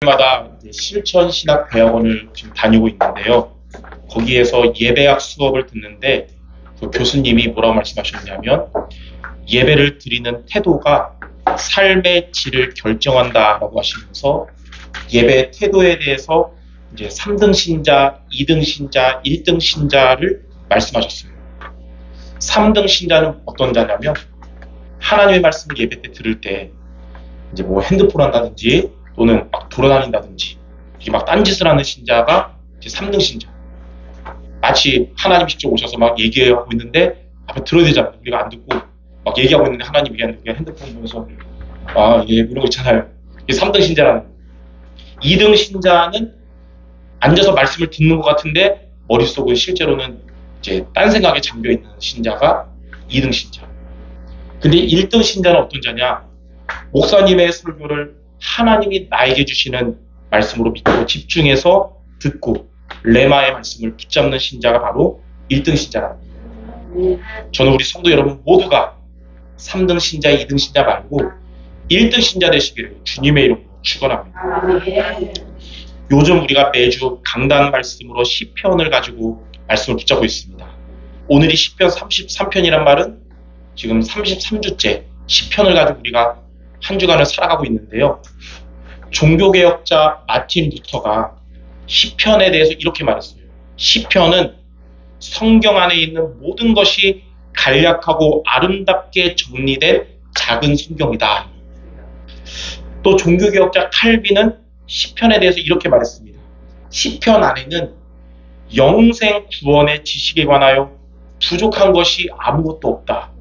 주말마다 이제 실천신학대학원을 지금 다니고 있는데요. 거기에서 예배학 수업을 듣는데 그 교수님이 뭐라고 말씀하셨냐면 예배를 드리는 태도가 삶의 질을 결정한다라고 하시면서 예배 태도에 대해서 이제 3등 신자, 2등 신자, 1등 신자를 말씀하셨어요. 3등 신자는 어떤 자냐면 하나님의 말씀을 예배 때 들을 때 이제 뭐 핸드폰 한다든지 또는 막 돌아다닌다든지 이게 막 딴짓을 하는 신자가 이제 3등 신자. 마치 하나님 직접 오셔서 막 얘기하고 있는데 앞에 들어야 되잖아요. 우리가 안 듣고 막 얘기하고 있는데 하나님 얘기하는데 우리가 핸드폰 보면서 예 이런 거 있잖아요. 이게 3등 신자라는 거예요. 2등 신자는 앉아서 말씀을 듣는 것 같은데 머릿속은 실제로는 이제 딴 생각에 잠겨 있는 신자가 2등 신자. 근데 1등 신자는 어떤 자냐? 목사님의 설교를 하나님이 나에게 주시는 말씀으로 믿고 집중해서 듣고 레마의 말씀을 붙잡는 신자가 바로 1등 신자랍니다. 저는 우리 성도 여러분 모두가 3등 신자, 2등 신자 말고 1등 신자 되시기를 주님의 이름으로 축원합니다. 요즘 우리가 매주 강단 말씀으로 시편을 가지고 말씀을 붙잡고 있습니다. 오늘이 시편 33편이란 말은 지금 33주째 시편을 가지고 우리가 한 주간을 살아가고 있는데요. 종교개혁자 마틴 루터가 시편에 대해서 이렇게 말했어요. 시편은 성경 안에 있는 모든 것이 간략하고 아름답게 정리된 작은 성경이다. 또 종교개혁자 칼빈은 시편에 대해서 이렇게 말했습니다. 시편 안에는 영생 구원의 지식에 관하여 부족한 것이 아무것도 없다.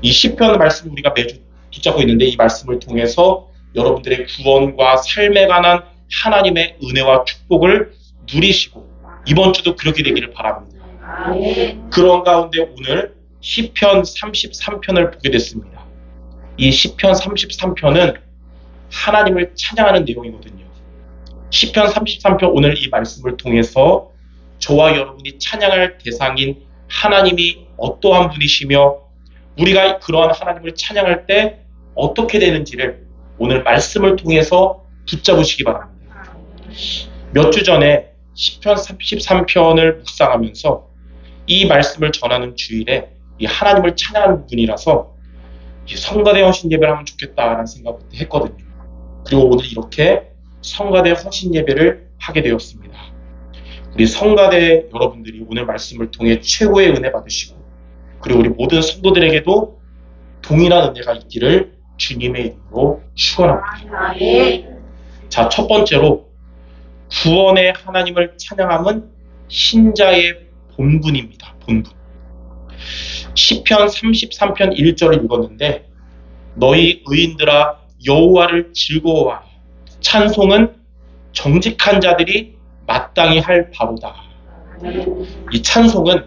이 시편 말씀을 우리가 매주 붙잡고 있는데 이 말씀을 통해서 여러분들의 구원과 삶에 관한 하나님의 은혜와 축복을 누리시고 이번 주도 그렇게 되기를 바랍니다. 그런 가운데 오늘 시편 33편을 보게 됐습니다. 이 시편 33편은 하나님을 찬양하는 내용이거든요. 시편 33편 오늘 이 말씀을 통해서 저와 여러분이 찬양할 대상인 하나님이 어떠한 분이시며 우리가 그러한 하나님을 찬양할 때 어떻게 되는지를 오늘 말씀을 통해서 붙잡으시기 바랍니다. 몇 주 전에 시편 33편을 묵상하면서 이 말씀을 전하는 주일에 이 하나님을 찬양하는 부분이라서 성가대 헌신 예배를 하면 좋겠다라는 생각을 했거든요. 그리고 오늘 이렇게 성가대 헌신 예배를 하게 되었습니다. 우리 성가대 여러분들이 오늘 말씀을 통해 최고의 은혜 받으시고 그리고 우리 모든 성도들에게도 동일한 은혜가 있기를 주님의 이름으로 축원합니다. 자, 첫 번째로 구원의 하나님을 찬양함은 신자의 본분입니다. 본분. 시편 33편 1절을 읽었는데 너희 의인들아 여호와를 즐거워하라. 찬송은 정직한 자들이 마땅히 할 바로다. 이 찬송은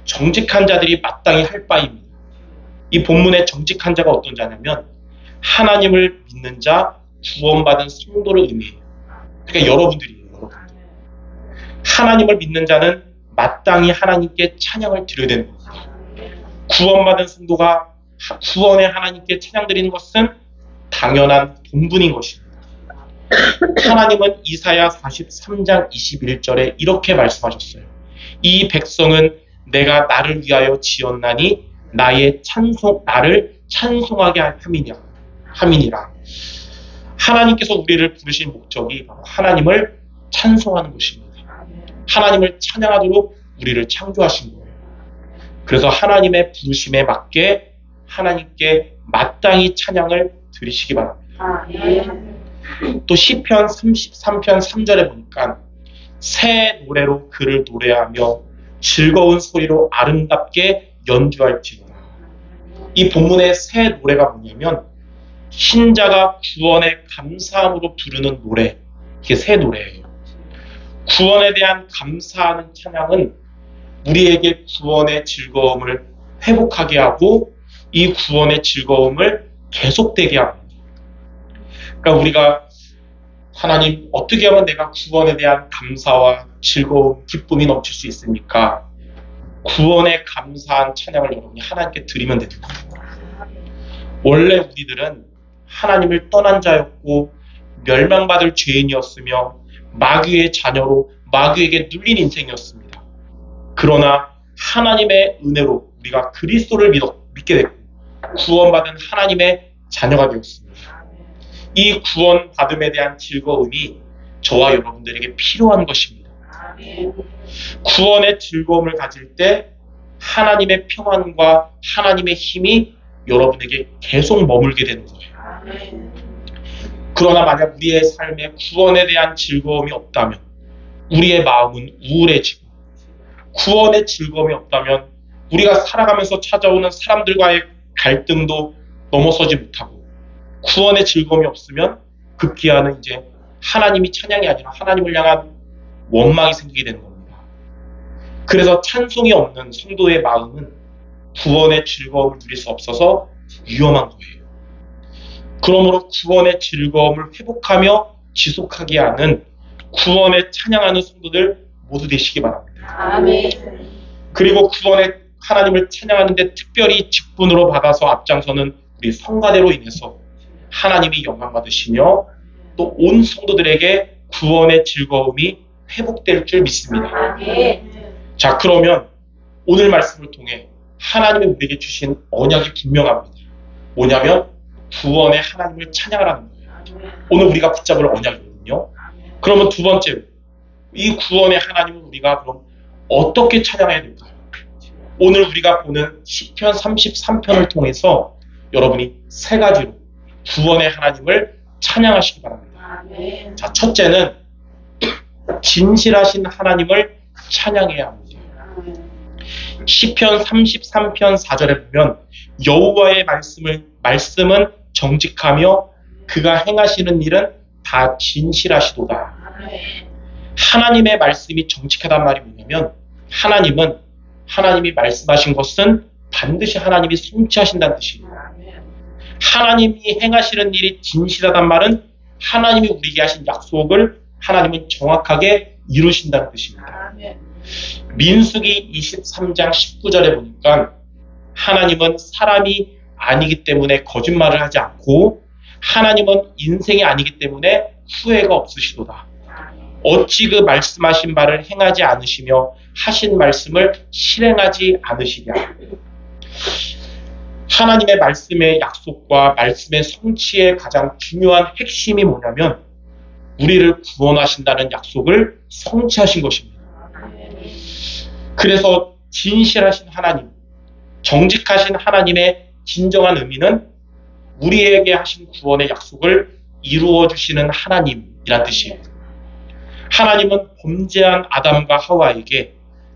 정직한 자들이 마땅히 할 바입니다. 이 본문의 정직한 자가 어떤 자냐면 하나님을 믿는 자, 구원받은 성도를 의미해요. 그러니까 여러분들이에요. 여러분들. 하나님을 믿는 자는 마땅히 하나님께 찬양을 드려야 되는 겁니다. 구원받은 성도가 구원의 하나님께 찬양 드리는 것은 당연한 본분인 것입니다. 하나님은 이사야 43장 21절에 이렇게 말씀하셨어요. 이 백성은 내가 나를 위하여 지었나니 나를 찬송하게 함이니라. 하나님께서 우리를 부르신 목적이 바로 하나님을 찬송하는 것입니다. 하나님을 찬양하도록 우리를 창조하신 거예요. 그래서 하나님의 부르심에 맞게 하나님께 마땅히 찬양을 드리시기 바랍니다. 또 시편 33편 3절에 보니까 새 노래로 그를 노래하며 즐거운 소리로 아름답게 연주할지로다. 이 본문의 새 노래가 뭐냐면 신자가 구원의 감사함으로 부르는 노래, 이게 새 노래예요. 구원에 대한 감사하는 찬양은 우리에게 구원의 즐거움을 회복하게 하고 이 구원의 즐거움을 계속되게 합니다. 그러니까 우리가 하나님 어떻게 하면 내가 구원에 대한 감사와 즐거움, 기쁨이 넘칠 수 있습니까? 구원에 감사한 찬양을 여러분이 하나님께 드리면 됩니다. 원래 우리들은 하나님을 떠난 자였고 멸망받을 죄인이었으며 마귀의 자녀로 마귀에게 눌린 인생이었습니다. 그러나 하나님의 은혜로 우리가 그리스도를 믿게 됐고 구원받은 하나님의 자녀가 되었습니다. 이 구원받음에 대한 즐거움이 저와 여러분들에게 필요한 것입니다. 구원의 즐거움을 가질 때 하나님의 평안과 하나님의 힘이 여러분에게 계속 머물게 되는 거예요. 그러나 만약 우리의 삶에 구원에 대한 즐거움이 없다면 우리의 마음은 우울해지고, 구원의 즐거움이 없다면 우리가 살아가면서 찾아오는 사람들과의 갈등도 넘어서지 못하고, 구원의 즐거움이 없으면 급기야는 이제 하나님이 찬양이 아니라 하나님을 향한 원망이 생기게 되는 겁니다. 그래서 찬송이 없는 성도의 마음은 구원의 즐거움을 누릴 수 없어서 위험한 거예요. 그러므로 구원의 즐거움을 회복하며 지속하게 하는 구원에 찬양하는 성도들 모두 되시기 바랍니다. 아멘. 그리고 구원의 하나님을 찬양하는데 특별히 직분으로 받아서 앞장서는 우리 성가대로 인해서 하나님이 영광 받으시며 또 온 성도들에게 구원의 즐거움이 회복될 줄 믿습니다. 아멘. 자, 그러면 오늘 말씀을 통해 하나님이 우리에게 주신 언약이 분명합니다. 뭐냐면 구원의 하나님을 찬양하라는 거예요. 오늘 우리가 붙잡을 언약이거든요. 그러면 두 번째로 이 구원의 하나님을 우리가 그럼 어떻게 찬양해야 될까요? 오늘 우리가 보는 시편 33편을 통해서 여러분이 세 가지로 구원의 하나님을 찬양하시기 바랍니다. 아멘. 자, 첫째는 진실하신 하나님을 찬양해야 합니다. 시편 33편 4절에 보면 여호와의 말씀은 정직하며 그가 행하시는 일은 다 진실하시도다. 하나님의 말씀이 정직하단 말이 뭐냐면 하나님이 말씀하신 것은 반드시 하나님이 성취하신다는 뜻이에요. 하나님이 행하시는 일이 진실하단 말은 하나님이 우리에게 하신 약속을 하나님은 정확하게 이루신다는 뜻입니다. 민수기 23장 19절에 보니까 하나님은 사람이 아니기 때문에 거짓말을 하지 않고 하나님은 인생이 아니기 때문에 후회가 없으시도다. 어찌 그 말씀하신 바를 행하지 않으시며 하신 말씀을 실행하지 않으시냐. 하나님의 말씀의 약속과 말씀의 성취의 가장 중요한 핵심이 뭐냐면 우리를 구원하신다는 약속을 성취하신 것입니다. 그래서 진실하신 하나님, 정직하신 하나님의 진정한 의미는 우리에게 하신 구원의 약속을 이루어 주시는 하나님이란 뜻이에요. 하나님은 범죄한 아담과 하와에게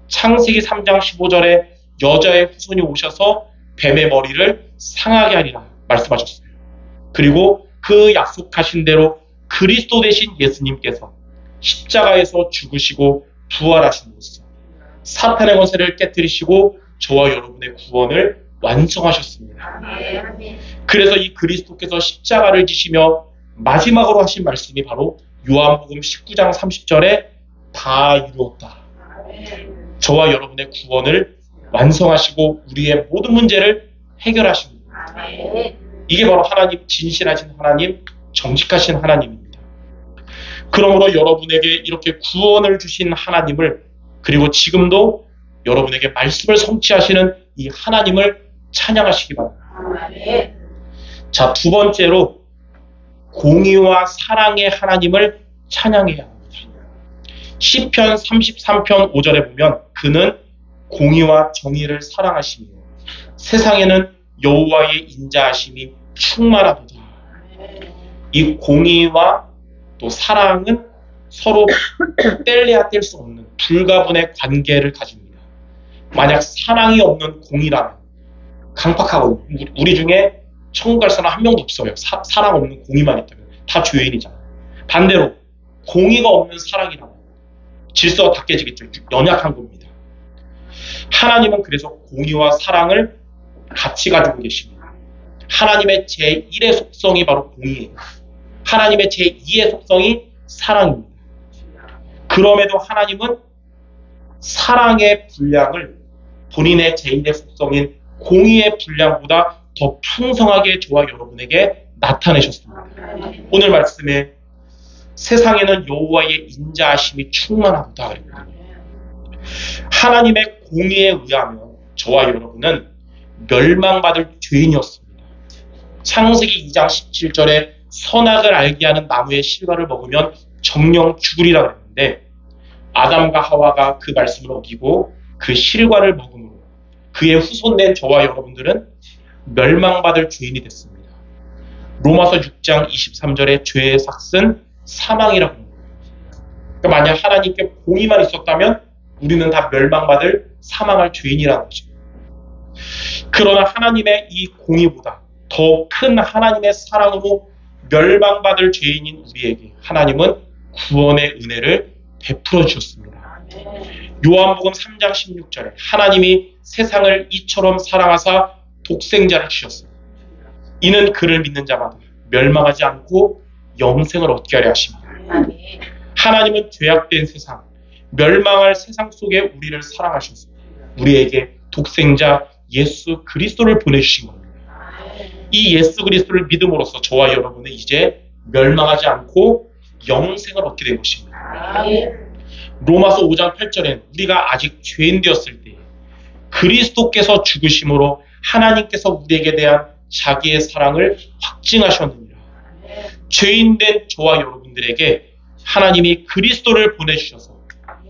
창세기 3장 15절에 여자의 후손이 오셔서 뱀의 머리를 상하게 하리라 말씀하셨어요. 그리고 그 약속하신 대로 그리스도 되신 예수님께서 십자가에서 죽으시고 부활하심으로써 사탄의 권세를 깨뜨리시고 저와 여러분의 구원을 완성하셨습니다. 그래서 이 그리스도께서 십자가를 지시며 마지막으로 하신 말씀이 바로 요한복음 19장 30절에 다 이루었다. 저와 여러분의 구원을 완성하시고 우리의 모든 문제를 해결하십니다. 이게 바로 하나님, 진실하신 하나님, 정직하신 하나님입니다. 그러므로 여러분에게 이렇게 구원을 주신 하나님을, 그리고 지금도 여러분에게 말씀을 성취하시는 이 하나님을 찬양하시기 바랍니다. 자, 두 번째로 공의와 사랑의 하나님을 찬양해야 합니다. 시편 33편 5절에 보면 그는 공의와 정의를 사랑하시며 세상에는 여호와의 인자하심이 충만하도다. 이 공의와 또 사랑은 서로 뗄래야 뗄 수 없는 불가분의 관계를 가집니다. 만약 사랑이 없는 공의라면 강팍하거든요. 우리 중에 천국 갈 사람 한 명도 없어요. 사랑 없는 공의만 있다면 다 죄인이잖아요. 반대로 공의가 없는 사랑이라면 질서가 다 깨지겠죠. 연약한 겁니다. 하나님은 그래서 공의와 사랑을 같이 가지고 계십니다. 하나님의 제1의 속성이 바로 공의예요. 하나님의 제2의 속성이 사랑입니다. 그럼에도 하나님은 사랑의 분량을 본인의 제1의 속성인 공의의 분량보다 더 풍성하게 저와 여러분에게 나타내셨습니다. 오늘 말씀에 세상에는 여호와의 인자하심이 충만하다 그랬거든요. 하나님의 공의에 의하면 저와 여러분은 멸망받을 죄인이었습니다. 창세기 2장 17절에 선악을 알게 하는 나무의 실과를 먹으면 정령 죽으리라 그랬는데, 아담과 하와가 그 말씀을 어기고 그 실과를 먹음으로 그의 후손된 저와 여러분들은 멸망받을 죄인이 됐습니다. 로마서 6장 23절에 죄의 삭은 사망이라고 합니다. 그러니까 만약 하나님께 공의만 있었다면 우리는 다 멸망받을 사망할 죄인이라는 거죠. 그러나 하나님의 이 공의보다 더 큰 하나님의 사랑으로 멸망받을 죄인인 우리에게 하나님은 구원의 은혜를 베풀어 주셨습니다. 요한복음 3장 16절에 하나님이 세상을 이처럼 사랑하사 독생자를 주셨습니다. 이는 그를 믿는 자마다 멸망하지 않고 영생을 얻게 하려 하십니다. 하나님은 죄악된 세상, 멸망할 세상 속에 우리를 사랑하셔서 우리에게 독생자 예수 그리스도를 보내주신 겁니다. 이 예수 그리스도를 믿음으로써 저와 여러분은 이제 멸망하지 않고 영생을 얻게 된 것입니다. 로마서 5장 8절엔 우리가 아직 죄인 되었을 때 그리스도께서 죽으심으로 하나님께서 우리에게 대한 자기의 사랑을 확증하셨느니라. 죄인된 저와 여러분들에게 하나님이 그리스도를 보내주셔서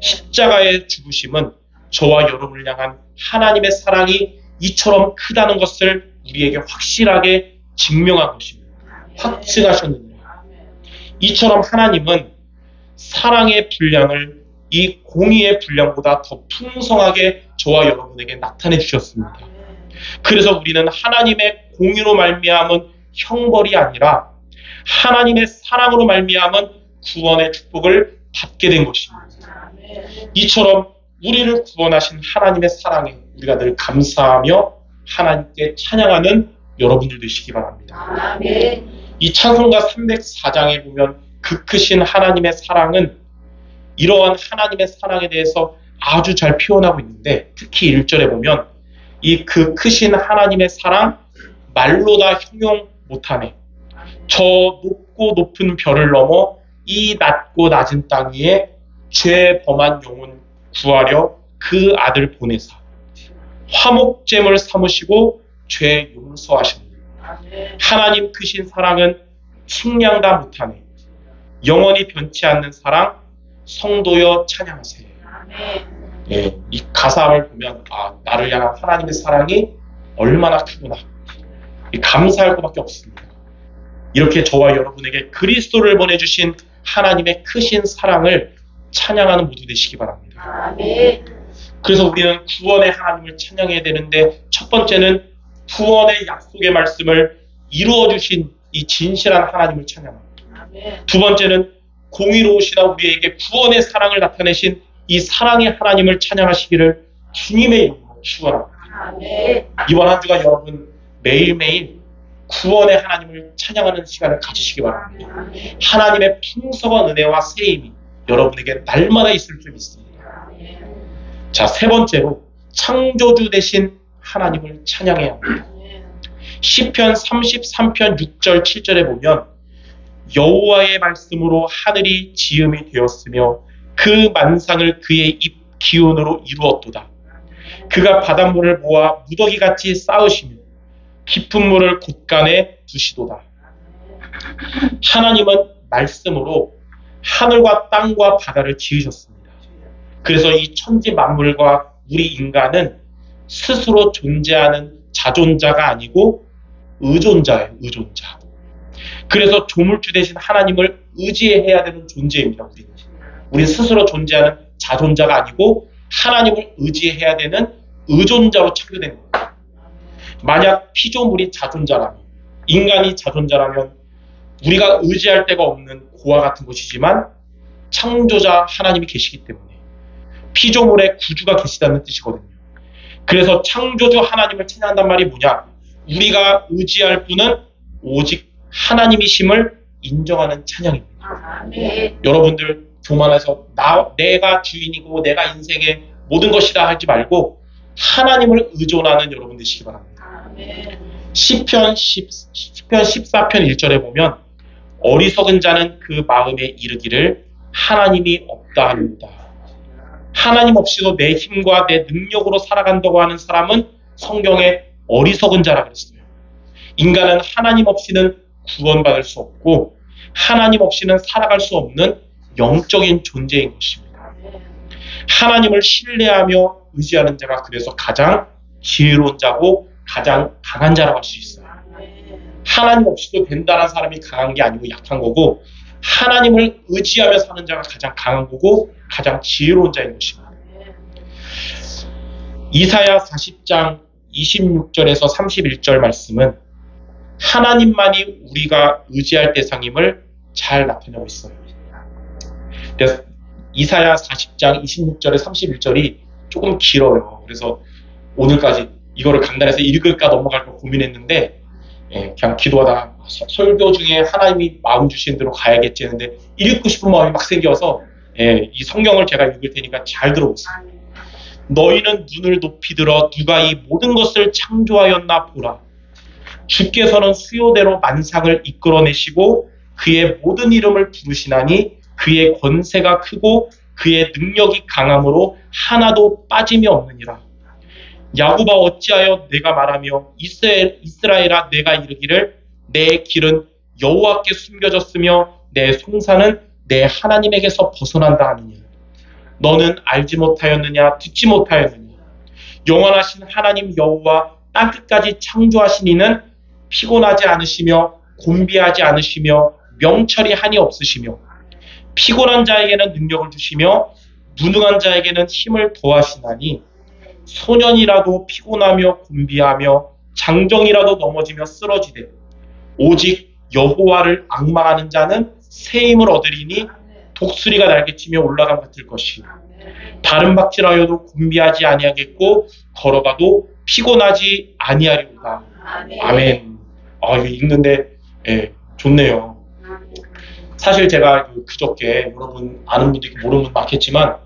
십자가의 죽으심은 저와 여러분을 향한 하나님의 사랑이 이처럼 크다는 것을 우리에게 확실하게 증명한 것입니다. 확증하셨느니라. 이처럼 하나님은 사랑의 분량을 이 공의의 분량보다 더 풍성하게 저와 여러분에게 나타내 주셨습니다. 그래서 우리는 하나님의 공의로 말미암은 형벌이 아니라 하나님의 사랑으로 말미암은 구원의 축복을 받게 된 것입니다. 이처럼 우리를 구원하신 하나님의 사랑에 우리가 늘 감사하며 하나님께 찬양하는 여러분들 되시기 바랍니다. 이 찬송가 304장에 보면 그 크신 하나님의 사랑은 이러한 하나님의 사랑에 대해서 아주 잘 표현하고 있는데, 특히 1절에 보면 이 그 크신 하나님의 사랑 말로 다 형용 못하네. 저 높고 높은 별을 넘어 이 낮고 낮은 땅 위에 죄 범한 영혼 구하려 그 아들 보내사 화목제물 삼으시고 죄 용서하셨네. 하나님 크신 사랑은 측량 다 못하네. 영원히 변치 않는 사랑 성도여 찬양하세요. 네, 이 가사를 보면 나를 향한 하나님의 사랑이 얼마나 크구나. 감사할 것밖에 없습니다. 이렇게 저와 여러분에게 그리스도를 보내주신 하나님의 크신 사랑을 찬양하는 모두 되시기 바랍니다. 그래서 우리는 구원의 하나님을 찬양해야 되는데, 첫 번째는 구원의 약속의 말씀을 이루어주신 이 진실한 하나님을 찬양합니다. 두 번째는 공의로우시다 우리에게 구원의 사랑을 나타내신 이 사랑의 하나님을 찬양하시기를 주님의 이름으로 축원합니다. 이번 한 주가 여러분 매일매일 구원의 하나님을 찬양하는 시간을 가지시기 바랍니다. 하나님의 풍성한 은혜와 세임이 여러분에게 날마다 있을 줄 믿습니다. 자, 세 번째로 창조주 되신 하나님을 찬양해야 합니다. 시편 33편 6절 7절에 보면 여호와의 말씀으로 하늘이 지음이 되었으며 그 만상을 그의 입 기운으로 이루었도다. 그가 바닷물을 모아 무더기같이 쌓으시며 깊은 물을 곳간에 두시도다. 하나님은 말씀으로 하늘과 땅과 바다를 지으셨습니다. 그래서 이 천지 만물과 우리 인간은 스스로 존재하는 자존자가 아니고 의존자예요. 의존자. 그래서 조물주 되신 하나님을 의지해야 되는 존재입니다. 우리 스스로 존재하는 자존자가 아니고 하나님을 의지해야 되는 의존자로 창조된 겁니다. 만약 피조물이 자존자라면, 인간이 자존자라면 우리가 의지할 데가 없는 고아 같은 것이지만 창조자 하나님이 계시기 때문에 피조물의 구주가 계시다는 뜻이거든요. 그래서 창조주 하나님을 찬양한단 말이 뭐냐? 우리가 의지할 분은 오직 하나님이심을 인정하는 찬양입니다. 여러분들 교만해서 내가 주인이고 내가 인생의 모든 것이다 하지 말고 하나님을 의존하는 여러분 되시기 바랍니다. 시편 14편 1절에 보면 어리석은 자는 그 마음에 이르기를 하나님이 없다 하는다. 하나님 없이도 내 힘과 내 능력으로 살아간다고 하는 사람은 성경에 어리석은 자라 그랬어요. 인간은 하나님 없이는 구원받을 수 없고 하나님 없이는 살아갈 수 없는 영적인 존재인 것입니다. 하나님을 신뢰하며 의지하는 자가 그래서 가장 지혜로운 자고 가장 강한 자라고 할 수 있어요. 하나님 없이도 된다는 사람이 강한 게 아니고 약한 거고 하나님을 의지하며 사는 자가 가장 강한 거고 가장 지혜로운 자인 것입니다. 이사야 40장 26절에서 31절 말씀은 하나님만이 우리가 의지할 대상임을 잘 나타내고 있어요. 그래서 이사야 40장 26절에 31절이 조금 길어요. 그래서 오늘까지 이거를 강단에서 읽을까 넘어갈까 고민했는데 그냥 기도하다가 설교 중에 하나님이 마음 주신 대로 가야겠지 했는데 읽고 싶은 마음이 막 생겨서 이 성경을 제가 읽을 테니까 잘 들어보세요. 너희는 눈을 높이 들어 누가 이 모든 것을 창조하였나 보라. 주께서는 수요대로 만상을 이끌어내시고 그의 모든 이름을 부르시나니 그의 권세가 크고 그의 능력이 강함으로 하나도 빠짐이 없느니라. 야곱아 어찌하여 내가 말하며 이스라엘아 내가 이르기를 내 길은 여호와께 숨겨졌으며 내 송사는 내 하나님에게서 벗어난다 하느냐. 너는 알지 못하였느냐 듣지 못하였느냐. 영원하신 하나님 여호와 땅끝까지 창조하신 이는 피곤하지 않으시며 곤비하지 않으시며 명철이 한이 없으시며 피곤한 자에게는 능력을 주시며 무능한 자에게는 힘을 더하시나니 소년이라도 피곤하며 곤비하며 장정이라도 넘어지며 쓰러지되 오직 여호와를 앙망하는 자는 새 힘을 얻으리니 독수리가 날개치며 올라감 같을 것이요 다른 박질하여도 곤비하지 아니하겠고 걸어가도 피곤하지 아니하리로다. 아멘. 이거 읽는데 좋네요. 사실 제가 그저께 여러분 아는 분도 있고 모르는 분도 많겠지만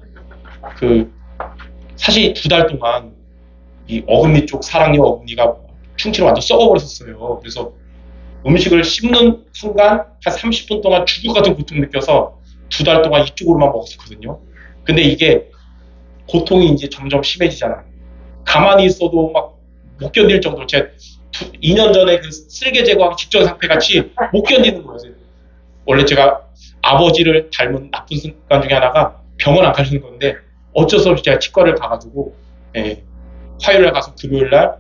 사실 2달 동안 이 어금니 쪽 사랑니와 어금니가 충치로 완전 썩어버렸었어요. 그래서 음식을 씹는 순간 한 30분 동안 죽을 것 같은 고통 느껴서 2달 동안 이쪽으로만 먹었었거든요. 근데 이게 고통이 이제 점점 심해지잖아요. 가만히 있어도 막 못 견딜 정도로 2년 전에 그 쓸개 제거하기 직전 상태 같이 못 견디는 거예요. 원래 제가 아버지를 닮은 나쁜 습관 중에 하나가 병원 안 가시는 건데 어쩔 수 없이 제가 치과를 가가지고 화요일날 가서 금요일날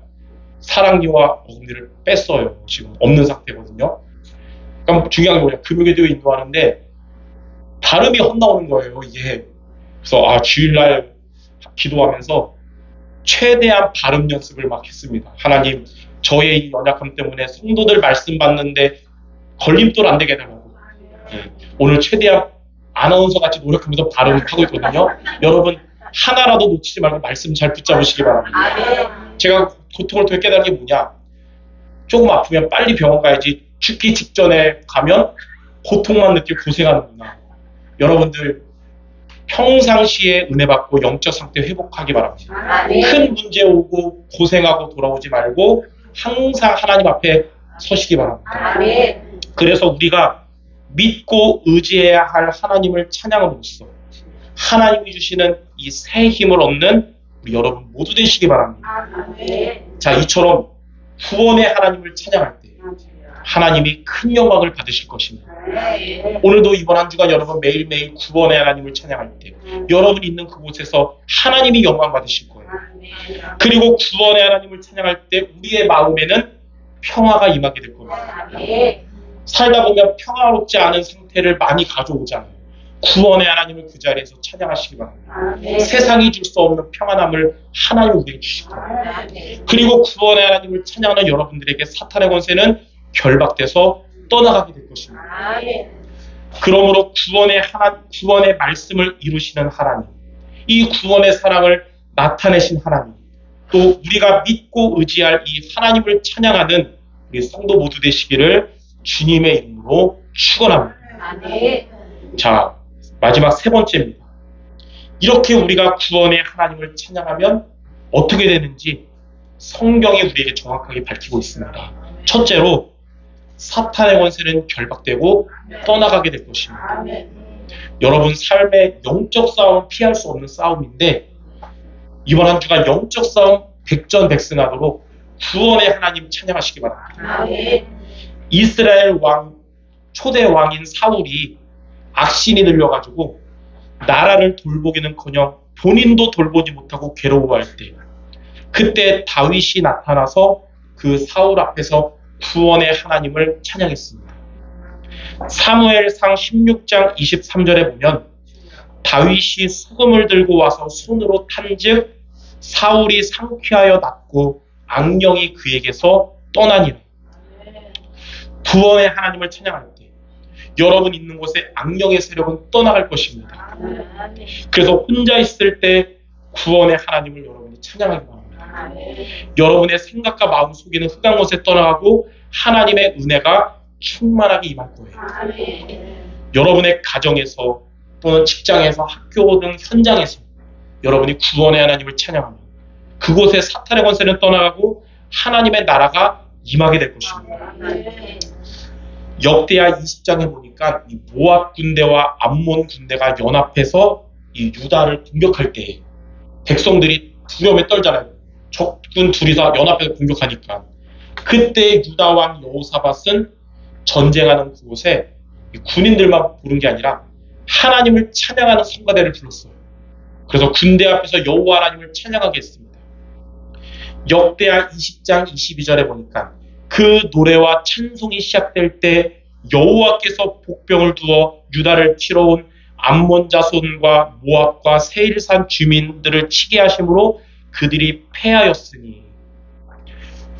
사랑니와 어금니를 뺐어요. 지금 없는 상태거든요. 그러니까 중요한 게 뭐냐, 금요일에도 인도하는데 발음이 헛나오는 거예요, 이게. 그래서 주일날 기도하면서 최대한 발음 연습을 막 했습니다. 하나님, 저의 이 연약함 때문에 성도들 말씀 받는데 걸림돌 안 되게 해달라고. 오늘 최대한 아나운서 같이 노력하면서 발음하고 있거든요. 여러분 하나라도 놓치지 말고 말씀 잘 붙잡으시기 바랍니다. 제가 고통을 통해 깨달은 게 뭐냐, 조금 아프면 빨리 병원 가야지 죽기 직전에 가면 고통만 느끼고 고생하는구나. 여러분들 평상시에 은혜 받고 영적 상태 회복하기 바랍니다. 큰 문제 오고 고생하고 돌아오지 말고 항상 하나님 앞에 서시기 바랍니다. 그래서 우리가 믿고 의지해야 할 하나님을 찬양함으로써 하나님이 주시는 이 새 힘을 얻는 우리 여러분 모두 되시기 바랍니다. 자, 이처럼 구원의 하나님을 찬양할 때 하나님이 큰 영광을 받으실 것입니다. 오늘도 이번 한 주간 여러분 매일매일 구원의 하나님을 찬양할 때 여러분이 있는 그곳에서 하나님이 영광 받으실 거예요. 그리고 구원의 하나님을 찬양할 때 우리의 마음에는 평화가 임하게 될 겁니다. 살다 보면 평화롭지 않은 상태를 많이 가져오잖아요. 구원의 하나님을 그 자리에서 찬양하시기 바랍니다. 세상이 줄 수 없는 평안함을 하나님이 우리에게 주실 겁니다. 그리고 구원의 하나님을 찬양하는 여러분들에게 사탄의 권세는 결박돼서 떠나가게 될 것입니다. 그러므로 구원의 말씀을 이루시는 하나님, 이 구원의 사랑을 나타내신 하나님, 또 우리가 믿고 의지할 이 하나님을 찬양하는 우리 성도 모두 되시기를 주님의 이름으로 축원합니다. 자, 마지막 3번째입니다. 이렇게 우리가 구원의 하나님을 찬양하면 어떻게 되는지 성경이 우리에게 정확하게 밝히고 있습니다. 첫째로 사탄의 권세는 결박되고 떠나가게 될 것입니다. 여러분 삶의 영적 싸움은 피할 수 없는 싸움인데 이번 한 주간 영적 싸움 백전백승하도록 구원의 하나님 찬양하시기 바랍니다. 이스라엘 왕 초대 왕인 사울이 악신이 들려가지고 나라를 돌보기는커녕 본인도 돌보지 못하고 괴로워할 때 그때 다윗이 나타나서 그 사울 앞에서 구원의 하나님을 찬양했습니다. 사무엘상 16장 23절에 보면 다윗이 수금을 들고 와서 손으로 탄즉 사울이 상쾌하여 낫고 악령이 그에게서 떠나니라. 구원의 하나님을 찬양할 때 여러분 있는 곳에 악령의 세력은 떠나갈 것입니다. 그래서 혼자 있을 때 구원의 하나님을 여러분이 찬양하기 바랍니다. 여러분의 생각과 마음속에는 흑한 것에 떠나가고 하나님의 은혜가 충만하게 임할 거예요. 여러분의 가정에서 또는 직장에서 학교 등 현장에서 여러분이 구원의 하나님을 찬양하면 그곳에 사탄의 권세는 떠나가고 하나님의 나라가 임하게 될 것입니다. 역대하 20장에 보니까 이 모압 군대와 암몬 군대가 연합해서 이 유다를 공격할 때 백성들이 두려움에 떨잖아요. 적군 둘이서 연합해서 공격하니까 그때 유다 왕 여호사밧은 전쟁하는 그곳에 군인들만 부른 게 아니라 하나님을 찬양하는 성가대를 불렀어요. 그래서 군대 앞에서 여호와 하나님을 찬양하게 했습니다. 역대하 20장 22절에 보니까 그 노래와 찬송이 시작될 때 여호와께서 복병을 두어 유다를 치러 온 암몬 자손과 모압과 세일산 주민들을 치게 하심으로 그들이 패하였으니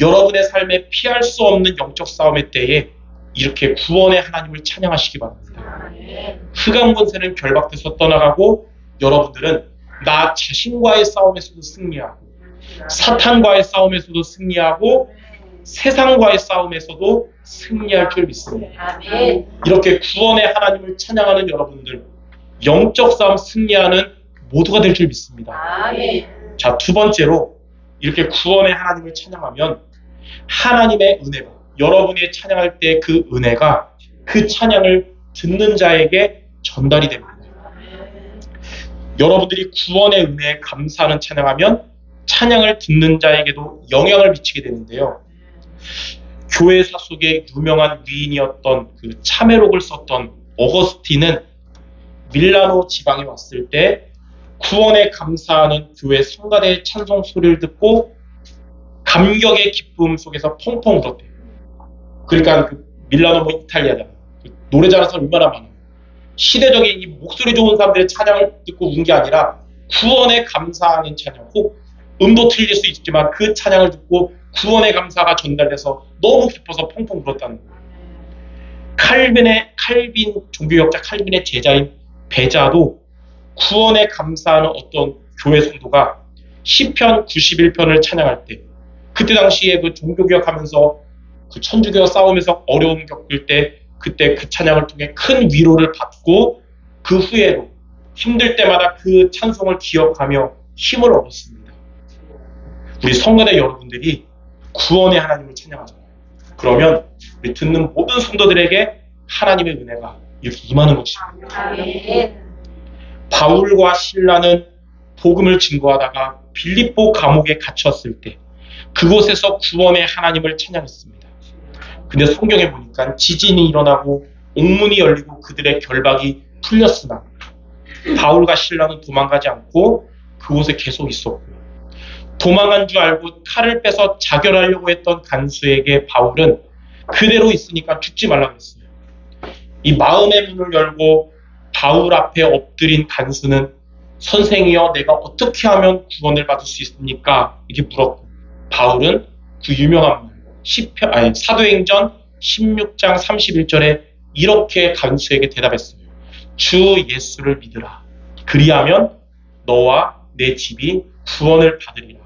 여러분의 삶에 피할 수 없는 영적 싸움의 때에 이렇게 구원의 하나님을 찬양하시기 바랍니다. 흑암 권세는 결박돼서 떠나가고 여러분들은 나 자신과의 싸움에서도 승리하고 사탄과의 싸움에서도 승리하고 세상과의 싸움에서도 승리할 줄 믿습니다. 이렇게 구원의 하나님을 찬양하는 여러분들 영적 싸움 승리하는 모두가 될 줄 믿습니다. 자, 두 번째로 이렇게 구원의 하나님을 찬양하면 하나님의 은혜가 여러분이 찬양할 때 그 은혜가 그 찬양을 듣는 자에게 전달이 됩니다. 여러분들이 구원의 은혜에 감사하는 찬양하면 찬양을 듣는 자에게도 영향을 미치게 되는데요. 교회사 속에 유명한 위인이었던 그 참회록을 썼던 어거스틴은 밀라노 지방에 왔을 때 구원에 감사하는 교회 성가대의 찬송 소리를 듣고 감격의 기쁨 속에서 펑펑 울었대요. 그러니까 그 밀라노 이탈리아잖아. 노래 잘하는 사람 얼마나 많아요. 시대적인 이 목소리 좋은 사람들의 찬양을 듣고 운 게 아니라 구원에 감사하는 찬양, 혹 음도 틀릴 수 있지만 그 찬양을 듣고 구원의 감사가 전달돼서 너무 기뻐서 펑펑 울었다는 거예요. 칼빈 종교학자 칼빈의 제자인 베자도 구원에 감사하는 어떤 교회 성도가 시편 91편을 찬양할 때 그때 당시에 그 종교개혁하면서 그 천주교와 싸우면서 어려움 겪을 때 그때 그 찬양을 통해 큰 위로를 받고 그 후에도 힘들 때마다 그 찬송을 기억하며 힘을 얻었습니다. 우리 성가대 여러분들이 구원의 하나님을 찬양하잖아요. 그러면 우리 듣는 모든 성도들에게 하나님의 은혜가 이렇게 임하는 것입니다. 바울과 실라는 복음을 증거하다가 빌립보 감옥에 갇혔을 때 그곳에서 구원의 하나님을 찬양했습니다. 근데 성경에 보니까 지진이 일어나고 옥문이 열리고 그들의 결박이 풀렸으나 바울과 실라는 도망가지 않고 그곳에 계속 있었고 도망간 줄 알고 칼을 빼서 자결하려고 했던 간수에게 바울은 그대로 있으니까 죽지 말라고 했어요. 이 마음의 문을 열고 바울 앞에 엎드린 간수는 선생이여 내가 어떻게 하면 구원을 받을 수 있습니까? 이렇게 물었고 바울은 그 유명한 말 사도행전 16장 31절에 이렇게 간수에게 대답했어요. 주 예수를 믿으라. 그리하면 너와 내 집이 구원을 받으리라.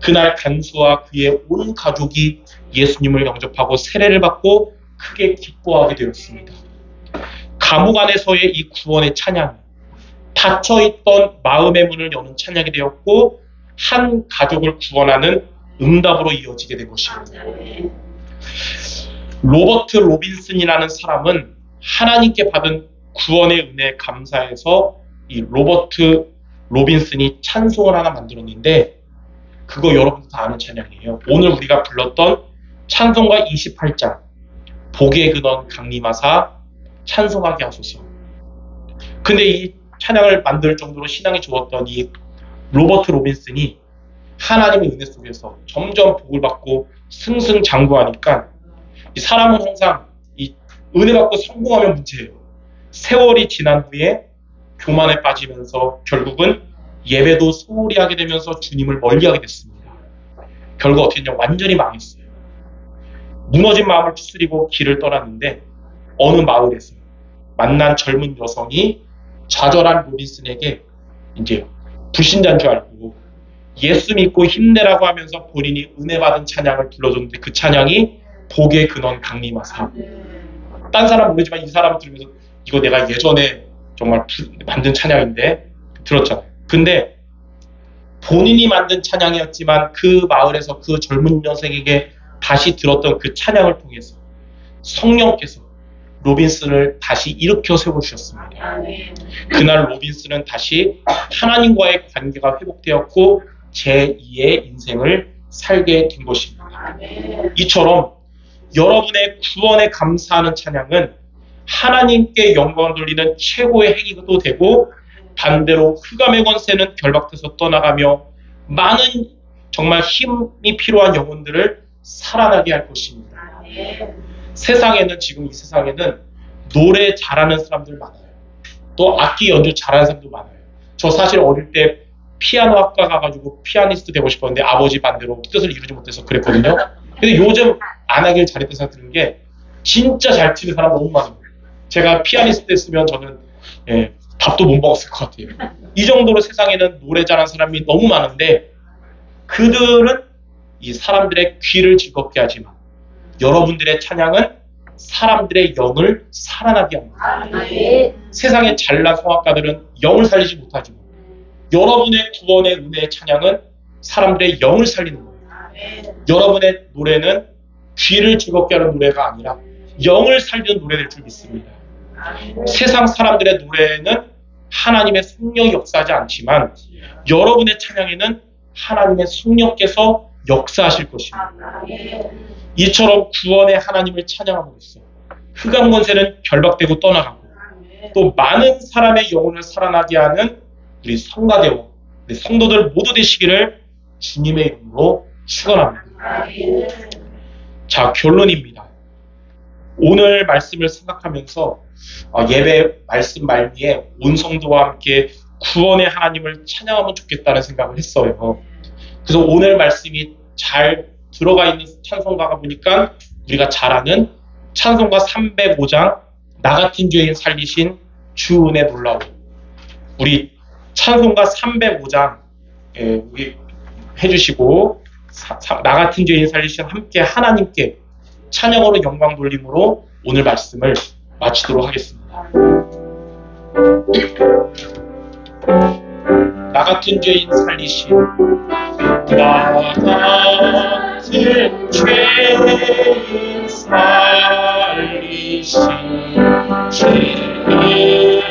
그날 간수와 그의 온 가족이 예수님을 영접하고 세례를 받고 크게 기뻐하게 되었습니다. 감옥 안에서의 이 구원의 찬양, 닫혀있던 마음의 문을 여는 찬양이 되었고 한 가족을 구원하는 응답으로 이어지게 된 것입니다. 로버트 로빈슨이라는 사람은 하나님께 받은 구원의 은혜에 감사해서 이 로버트 로빈슨이 찬송을 하나 만들었는데 그거 여러분도 다 아는 찬양이에요. 오늘 우리가 불렀던 찬송가 28장 복의 근원 강림하사 찬송하게 하소서. 근데 이 찬양을 만들 정도로 신앙이 좋았던 이 로버트 로빈슨이 하나님의 은혜 속에서 점점 복을 받고 승승장구하니까 이 사람은 항상 이 은혜 받고 성공하면 문제예요. 세월이 지난 후에 교만에 빠지면서 결국은 예배도 소홀히 하게 되면서 주님을 멀리하게 됐습니다. 결국 어떻게 됐냐, 완전히 망했어요. 무너진 마음을 추스리고 길을 떠났는데 어느 마을에서 만난 젊은 여성이 좌절한 로빈슨에게 이제 불신자인 줄 알고 예수 믿고 힘내라고 하면서 본인이 은혜 받은 찬양을 불러줬는데 그 찬양이 복의 근원 강림하사. 딴 사람 모르지만 이 사람을 들으면서 이거 내가 예전에 정말 만든 찬양인데 들었잖아요. 근데 본인이 만든 찬양이었지만 그 마을에서 그 젊은 여성에게 다시 들었던 그 찬양을 통해서 성령께서 로빈슨을 다시 일으켜 세워주셨습니다. 그날 로빈슨은 다시 하나님과의 관계가 회복되었고 제2의 인생을 살게 된 것입니다. 이처럼 여러분의 구원에 감사하는 찬양은 하나님께 영광을 돌리는 최고의 행위도 되고 반대로 흑암의 권세는 결박돼서 떠나가며 많은 정말 힘이 필요한 영혼들을 살아나게 할 것입니다. 세상에는 지금 이 세상에는 노래 잘하는 사람들 많아요. 또 악기 연주 잘하는 사람도 많아요. 저 사실 어릴 때 피아노 학과 가가지고 피아니스트 되고 싶었는데 아버지 반대로 뜻을 이루지 못해서 그랬거든요. 근데 요즘 안 하길 잘했다는 생각 드는 게 진짜 잘 치는 사람 너무 많아요. 제가 피아니스트 했으면 저는 밥도 못 먹었을 것 같아요. 이 정도로 세상에는 노래 잘하는 사람이 너무 많은데 그들은 이 사람들의 귀를 즐겁게 하지만 여러분들의 찬양은 사람들의 영을 살아나게 합니다. 세상의 잘난 성악가들은 영을 살리지 못하지만 여러분의 구원의 은혜의 찬양은 사람들의 영을 살리는 거예요. 여러분의 노래는 귀를 즐겁게 하는 노래가 아니라 영을 살리는 노래될 줄 믿습니다. 세상 사람들의 노래는 하나님의 성령이 역사하지 않지만 여러분의 찬양에는 하나님의 성령께서 역사하실 것입니다. 이처럼 구원의 하나님을 찬양함으로써 흑암 권세는 결박되고 떠나가고 또 많은 사람의 영혼을 살아나게 하는 우리 성가대와 우리 성도들 모두 되시기를 주님의 이름으로 축원합니다. 자, 결론입니다. 오늘 말씀을 생각하면서 예배 말씀 말미에 온 성도와 함께 구원의 하나님을 찬양하면 좋겠다는 생각을 했어요. 그래서 오늘 말씀이 잘 들어가 있는 찬송가가 보니까 우리가 잘 아는 찬송가 305장 나 같은 죄인 살리신 주 은혜 놀라워. 우리 찬송가 305장 우리 해주시고 나 같은 죄인 살리신 함께 하나님께 찬양으로 영광 돌림으로 오늘 말씀을 마치도록 하겠습니다. 나 같은 죄인 살리신 나 같은 죄인 살리신 주님의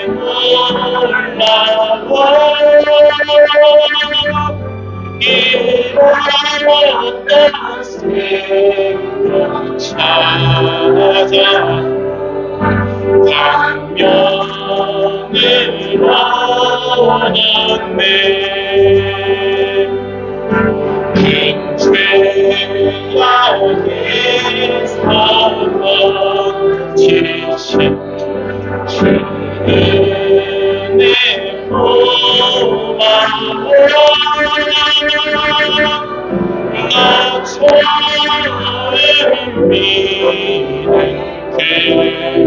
놀라워 이루었던 생명 찾아 광명을 원하네 근죄하게 사랑 지신 주님의 고마워 나 처음 믿는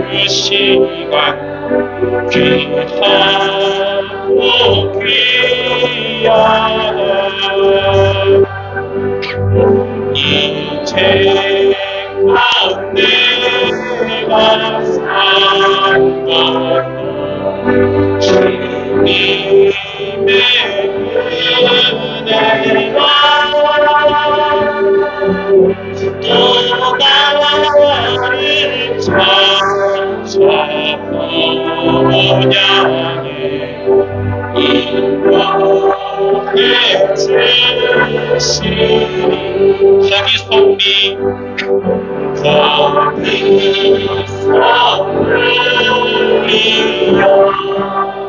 그 시간 귀하고 귀하다 이제껏 내가 산 것도 주님의 은혜라 또 언약의 인도해 주시니 거기서 우리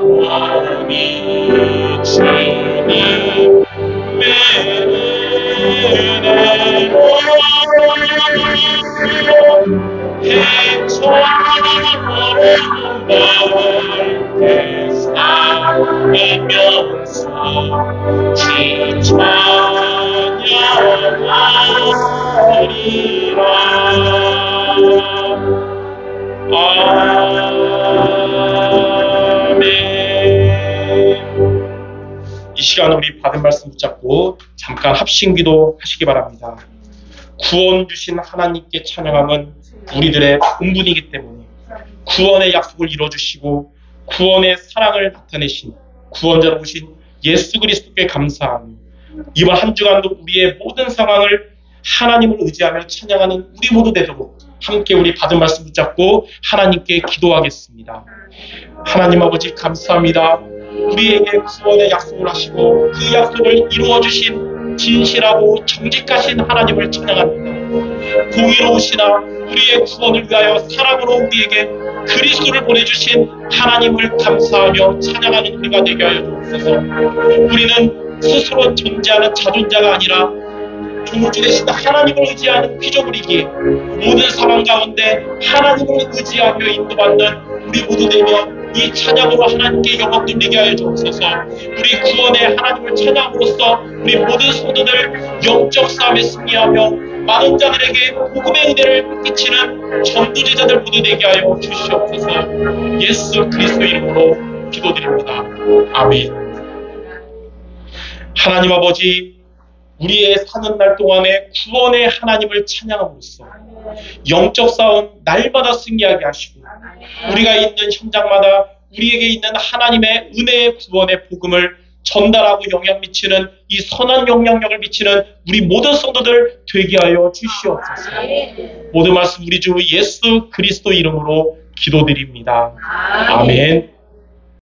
영원히 주님의 은혜로 해처럼 넓게 살면서 아멘. 이 시간 우리 받은 말씀 붙잡고 잠깐 합심기도 하시기 바랍니다. 구원 주신 하나님께 찬양함은 우리들의 본분이기 때문에 구원의 약속을 이뤄주시고 구원의 사랑을 나타내신 구원자로 오신 예수 그리스도께 감사하며 이번 한 주간도 우리의 모든 상황을 하나님을 의지하며 찬양하는 우리 모두 되도록 함께 우리 받은 말씀 붙잡고 하나님께 기도하겠습니다. 하나님 아버지 감사합니다. 우리에게 구원의 약속을 하시고 그 약속을 이루어주신 진실하고 정직하신 하나님을 찬양합니다. 공의로우시나 우리의 구원을 위하여 사랑으로 우리에게 그리스도를 보내주신 하나님을 감사하며 찬양하는 우리가 되게 하여 주옵소서. 우리는 스스로 존재하는 자존자가 아니라 조주 되신 하나님을 의지하는 피조물이기에 모든 상황 가운데 하나님을 의지하며 인도받는 우리 모두 되며 이 찬양으로 하나님께 영광 돌리게 하여 주옵소서. 우리 구원의 하나님을 찬양으로써 우리 모든 성도들 영적 싸움에 승리하며 많은 자들에게 복음의 은혜를 끼치는 전도제자들 모두 되게 하여 주시옵소서. 예수 그리스도 이름으로 기도드립니다. 아멘. 하나님 아버지, 우리의 사는 날 동안에 구원의 하나님을 찬양함으로써 영적 싸움 날마다 승리하게 하시고 우리가 있는 현장마다 우리에게 있는 하나님의 은혜의 구원의 복음을 전달하고 영향 미치는 이 선한 영향력을 미치는 우리 모든 성도들 되게 하여 주시옵소서. 모든 말씀 우리 주 예수 그리스도 이름으로 기도드립니다. 아멘.